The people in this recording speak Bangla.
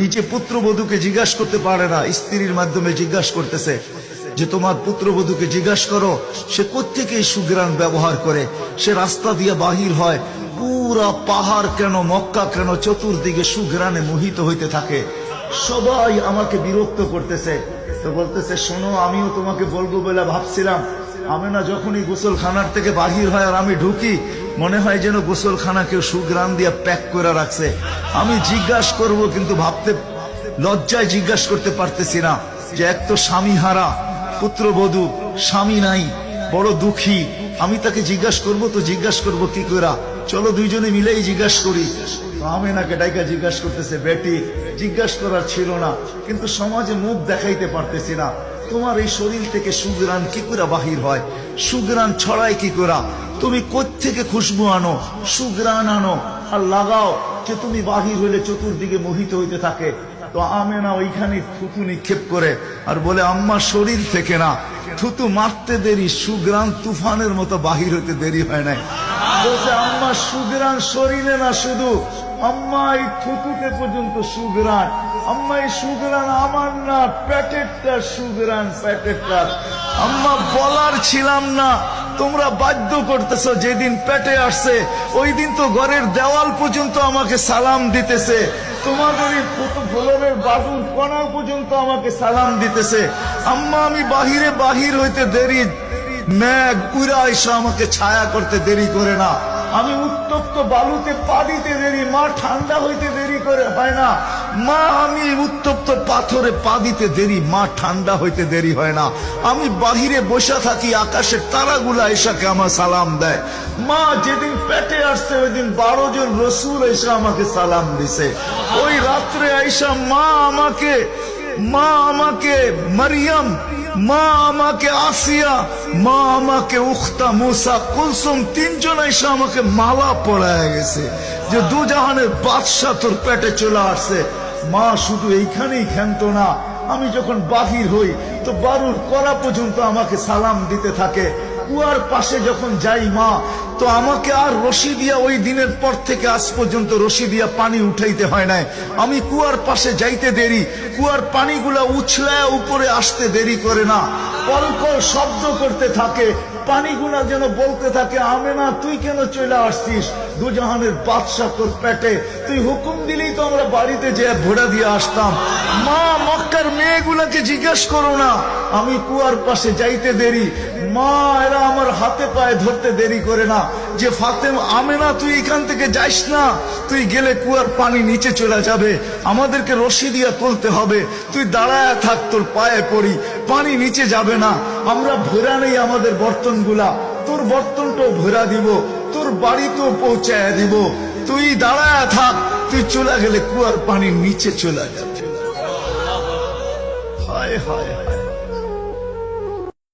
নিজে পুত্রবধূকে জিজ্ঞাসা করতে পারে না, স্ত্রীর মাধ্যমে জিজ্ঞাসা করতেছে যে তোমার পুত্রবধূকে জিজ্ঞাসা করো সে কোত্থেকে সুঘ্রাণ ব্যবহার করে। সে রাস্তা দিয়ে বাহির হয়, পুরা পাহাড় কেন, মক্কা কেন, চতুর্দিকে সুঘ্রাণে মোহিত হইতে থাকে। সবাই আমাকে বিরক্ত করতেছে। তো বলতেছে শোনো, আমিও তোমাকে বলবো বলে ভাবছিলাম। আমি না যখনই গোসলখানার থেকে বাহির হয় আর আমি ঢুকি, মনে হয় যেন গোসলখানা কেউ সুঘ্রাণ দিয়ে প্যাক করে রাখছে। আমি জিজ্ঞাসা করব কিন্তু ভাবতে লজ্জায় জিজ্ঞাসা করতে পারতেছি না যে এক তো স্বামী হারা পুত্রবধূ, স্বামী নাই, বড় দুঃখী। আমি তাকে জিজ্ঞাসা করব তো জিজ্ঞাসা করব কি করে? চলো দুইজনে মিলেই জিজ্ঞাসা করি। আমেনাকে ডাইকা জিজ্ঞাসা করতেছে, বেটি জিজ্ঞাসা করার ছিল না, কিন্তু সমাজে মুখ দেখাইতে পারতেছি না। তোমার এই শরীর থেকে সুঘ্রাণ কি করে বাহির হয়? সুঘ্রাণ ছড়ায় কি করে? তুমি কোত্থেকে খুশবু আনো, সুঘ্রাণ আনো আর লাগাও যে তুমি বাহির হইলে চতুর্দিকে মোহিত হইতে থাকে। তো আমেনা ওইখানে থুতু নিক্ষেপ করে আর বলে আম্মা শরীর থেকে না, থুতু মারতে দেরি, সুঘ্রাণ তুফানের মতো বাহির হইতে দেরি হয় নাই। বলছে আম্মা সুঘ্রাণ শরীরে না, শুধু আম্মা এই থুতুতে পর্যন্ত সুঘ্রাণ। আম্মা এই সুঘ্রাণ আমার না, প্যাকেটটা সুঘ্রাণ, প্যাকেটটা। আম্মা বলার ছিলাম না, তোমরা বাধ্য করতেছো। যেদিন পেটে আসছে ওই দিন তো ঘরের দেওয়াল পর্যন্ত আমাকে সালাম দিতেছে, তোমাদের এই ফলনের বাজুর কণা পর্যন্ত আমাকে সালাম দিতেছে। আম্মা আমি বাহির হইতে দেরি, মেঘ উড়া এসে আমাকে ছায়া করতে দেরি করে না। আমি উত্তপ্ত বালুতে পা দিতে দেরি, মা ঠান্ডা হইতে দেরি করে হয় না। মা আমি উত্তপ্ত পাথরে পা দিতে দেরি, মা ঠান্ডা হইতে দেরি হয় না। আমি বাহিরে বসে থাকি, আকাশের তারাগুলা এসাকে আমার সালাম দেয়। মা যেদিন পেটে আসছে ওই দিন 12 জন রসুল এসে আমাকে সালাম দিছে। ওই রাত্রে আইসা মা আমাকে মারিয়াম, মা আমাকে আসিয়া, মা আমাকে উখতা মুসা কুলসুম, 3 জন এসে আমাকে মালা পরায় গেছে যে দুজাহানের বাদশা তোর পেটে চলে আসছে। মা শুধু এইখানেই ক্ষান্ত না, আমি যখন বাহির হই তো বারুর করা পর্যন্ত আমাকে সালাম দিতে থাকে। কুয়ার পাশে যখন যাই মা, তো আমাকে আর রশি দিয়া, ওই দিনের পর থেকে আজ পর্যন্ত রশি দিয়া পানি উঠাইতে হয় নাই। আমি কুয়ার পাশে যাইতে দেরি, কুয়ার পানিগুলা উছলায় উপরে আসতে দেরি করে না। কলকল শব্দ করতে থাকে, পানিগুলা যেন বলতে থাকে আমেনা তুই কেন চলে আসছিস? দুজাহানের বাদশা তোর পেটে, তুই হুকুম দিলেই তো আমরা বাড়িতে যেয়ে ভোড়া দিয়ে আসতাম। মা মক্কার মেয়েগুলাকে জিজ্ঞেস করো না, আমি কুয়ার পাশে যাইতে দেরি, মা এরা আমার হাতে পায়ে ধরতে দেরি করে না যে ফাতেমা, আমেনা তুই এখান থেকে যাইস না, তুই গেলে কুয়ার পানি নিচে চলে যাবে, আমাদেরকে রশি দিয়ে তুলতে হবে, তুই দাঁড়ায় থাক, তোর পায়ে পড়ি, পানি নিচে যাবে না। আমরা ভরা নেই আমাদের বর্তনগুলা, তোর বর্তনটাও ভরা দিব, তোর বাড়িতেও পৌঁছায় দিব, তুই দাঁড়ায় থাক, তুই চলে গেলে কুয়ার পানি নিচে চলে যাবে। হায় হায় হায়।